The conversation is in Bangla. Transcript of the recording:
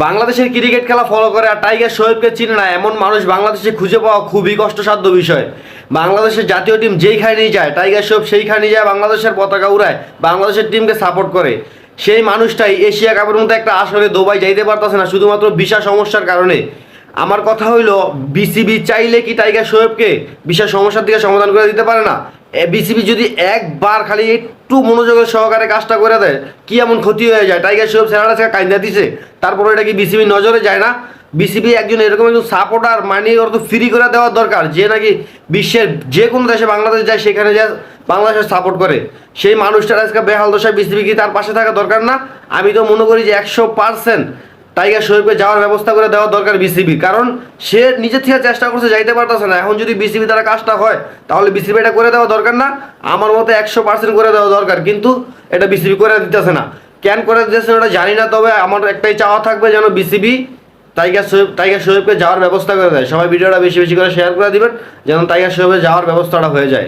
বাংলাদেশের ক্রিকেট খেলা ফলো করে আর টাইগার শোয়েবকে চিনে না এমন মানুষ বাংলাদেশে খুঁজে পাওয়া খুবই কষ্টসাধ্য বিষয়। বাংলাদেশের জাতীয় টিম যেইখানেই যায় টাইগার শোয়েব সেইখানেই যায়, বাংলাদেশের পতাকা উড়ায়, বাংলাদেশের টিমকে সাপোর্ট করে। সেই মানুষটাই এশিয়া কাপের মতো একটা আসরে দুবাই যাইতে পারতেছে না শুধুমাত্র ভিসা সমস্যার কারণে। আমার কথা হইলো, বিসিবি চাইলে কি টাইগার শোয়েবকে ভিসা সমস্যার থেকে সমাধান করে দিতে পারে না? বিসিবি যদি একবার খালি একটু মনোযোগের সহকারে কাজটা করে দেয়, কি এমন ক্ষতি হয়ে যায়? টাইগার শোয়েব ছেলেটা কাইন্দা দিছে, তারপরে এটা কি বিসিবি নজরে যায় না? বিসিবি একজন এরকম একজন সাপোর্টার মানে ওর তো ফ্রি করে দেওয়ার দরকার, যে নাকি বিশ্বের যে কোনো দেশে বাংলাদেশ যায় সেখানে যায় বাংলাদেশের সাপোর্ট করে। সেই মানুষটার আজকে বেহাল দশায়, বিসিবি কি তার পাশে থাকা দরকার না? আমি তো মনে করি যে 100% টাইগার শোয়েবকে যাওয়ার ব্যবস্থা করে দেওয়া দরকার বিসিবি, কারণ সে নিজের থেকে চেষ্টা করছে, যাইতে পারতেছে না। এখন যদি বিসিবি দ্বারা কাজটা হয় তাহলে বিসিবি এটা করে দেওয়া দরকার না? আমার মতে 100% করে দেওয়া দরকার, কিন্তু এটা বিসিবি করে দিতেছে না। কেন করে দিতেছে ওটা জানি না, তবে আমার একটাই চাওয়া থাকবে যেন বিসিবি টাইগার শোয়েবকে যাওয়ার ব্যবস্থা করে দেয়। সবাই ভিডিওটা বেশি বেশি করে শেয়ার করে দিবেন যেন টাইগার শোয়েবের যাওয়ার ব্যবস্থাটা হয়ে যায়।